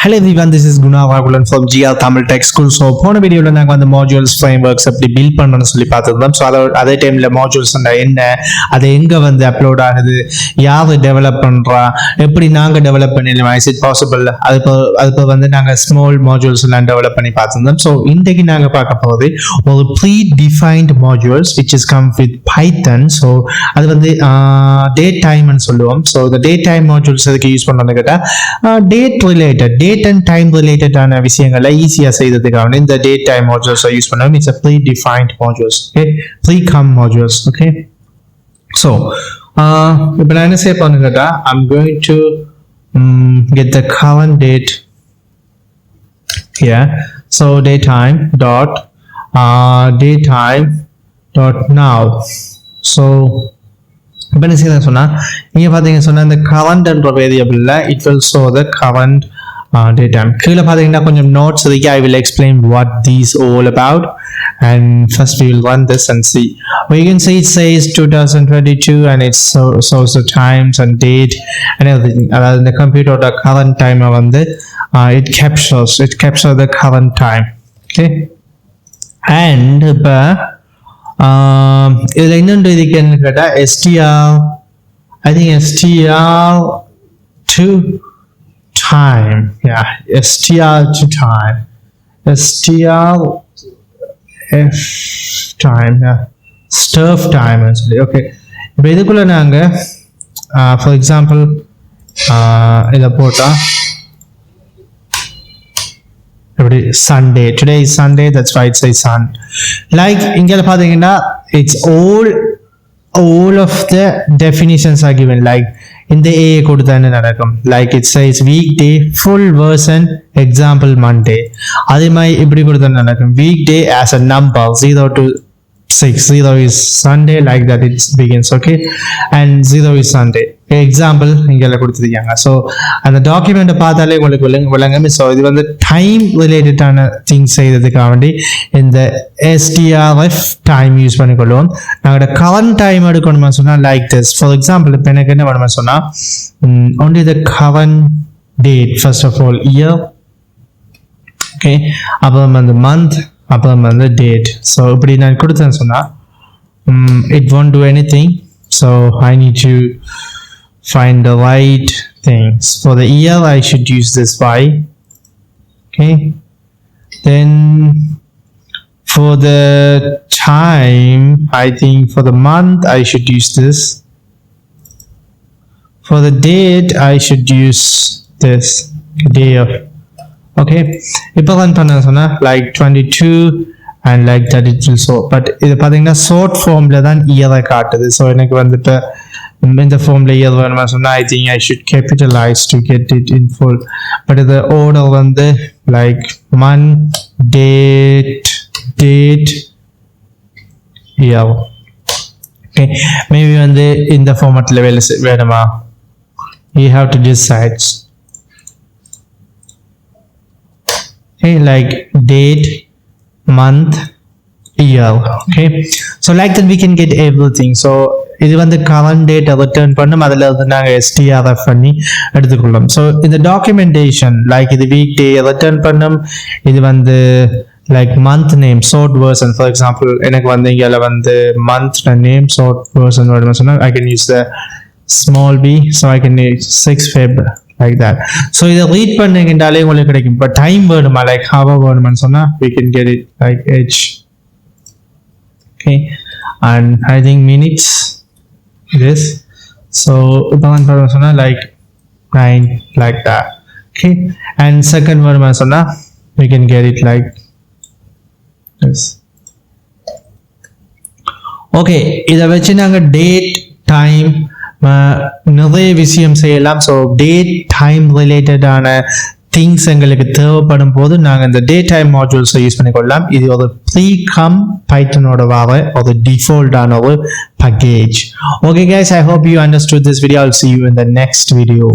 Hello everyone, this is Guna Vagulan from GR Tamil Tech School. So போன வீடியோல நாங்க வந்து modules frameworks எப்படி build பண்ணனும்னு சொல்லி பார்த்திருந்தோம். So அதே டைம்ல modules என்ன அது எங்க வந்து அப்லோட் ஆகுது, யார் டெவலப் பண்றா, எப்படி நாங்க டெவலப் பண்ணிடலாம், is it possible, அது வந்து நாங்க small modules எல்லாம் டெவலப் பண்ணி பார்த்திருந்தோம். So இன்னைக்கு நாங்க பார்க்க போறது ஒரு pre-defined modules which is come with Python. So அது வந்து datetime னு சொல்லுவோம். So the datetime modules எதுக்கு யூஸ் பண்றோம்னு கேட்டா date related date and time related ஆன விஷயங்களை ஈஸியா செய்யறதுக்காக இந்த datetime modules யூஸ் பண்ணுவோம். It's a predefined modules, okay, pre-com modules, okay. So இப்போ நான் என்ன செய்ய போறேன்னு கேட்டா I'm going to get the current date here. So datetime dot datetime.now. So இப்போ என்ன செய்யலாம் சொன்னா நீங்க பாத்தீங்கன்னா சொன்னா இந்த current என்ற வேரியபிள்ல it will show the current datetime. கீழே பாத்தீங்கன்னா கொஞ்சம் notes இருக்கு. I will explain what these all about, and first we will run this and see. Well, you can see it says 2022 and it shows the times and date and everything. And the computer the current time வந்து it captures the current time, okay. And இப்போ இதுல இன்னொன்று இதுக்கு என்ன கேட்டா I think str to time, yeah, str to time, strf time, yeah, strf time actually, okay. இப்போ இதுக்குள்ள நாங்க for example இத போட்டா every Sunday, today is Sunday, that's why it says sun. Like இங்க பாத்தீங்கன்னா it's all of the definitions are given. Like in the A கொடுத்தா என்ன நடக்கும், like it says weekday full version example Monday. அதே மாதிரி இப்படி கொடுத்தா நடக்கும் weekday as a number 0 to 6, 0 is Sunday, like that it begins, okay, and 0 is Sunday example இங்கல கொடுத்திருக்காங்க. So அந்த டாக்குமெண்ட் பார்த்தாலே உங்களுக்கு விளங்கும். So இது வந்து டைம் ரிலேட்டட் ஆன திங்ஸ் செய்யறதுக்காக வேண்டி இந்த strf டைம் யூஸ் பண்ணிக்கொள்வோம். நாங்களோட current டைம் எடுக்கணுமா சொன்னா like this. For example இப்போ எனக்கு என்ன வேணுமா சொன்னா only the current date, first of all year, okay, அப்புறம் வந்து month, அப்புறம் வந்து date. So இப்படி நான் கொடுத்தேன்னு சொன்னா it won't do anything. So I need to find the right things. For the year I should use this y, okay. Then for the time I think for the month I should use this. For the date I should use this, day of, okay. இப்போ run பண்ண சொன்னா like 22 and like that it will show, but இது பாத்தீங்கன்னா short formல தான் year காட்டுது. So எனக்கு வந்துட்டு இந்த formல year வேணுமா சொன்னா I think I should capitalize to get it in full, but the order வந்து like month, date, year, okay. Maybe வந்து இந்த formatல வேணுமா, you have to decide, okay, like date, month, year, okay. So like that we can get everything. So இது வந்து current date return பண்ணும், அதுல இருந்து நாங்க strf பண்ணி எடுத்துக்கொள்ளலாம். So இந்த documentation like இது weekday return பண்ணும், இது வந்து like month name short version. For example எனக்கு வந்து இங்கல வந்து month name short version வேணும்னா சொன்னா I can use the small b, so I can use 6 Feb, like that. So இத ரீட் பண்ணீங்கனாலே உங்களுக்கு கிடைக்கும். இப்ப டைம் வேணுமா like hour வேணும்னு சொன்னா we can get it like h, okay, and I think minutes this. So இப்போ வந்து சொன்னா like 9, like that, okay. And second வேணும்னு சொன்னா we can get it like this, okay. இத வச்சு நாங்க date time நிறைய விஷயம் செய்யலாம். ஸோ டேட் டைம் ரிலேட்டடான திங்ஸ் எங்களுக்கு தேவைப்படும் போது நாங்கள் இந்த டே டைம் மாடியூல்ஸை யூஸ் பண்ணிக்கொள்ளலாம். இது ஒரு ப்ரீ-கம் பைத்தனோட வர ஒரு டிஃபால்ட்டான ஒரு package. Okay guys, I hope you understood this video. I'll see you in the next video.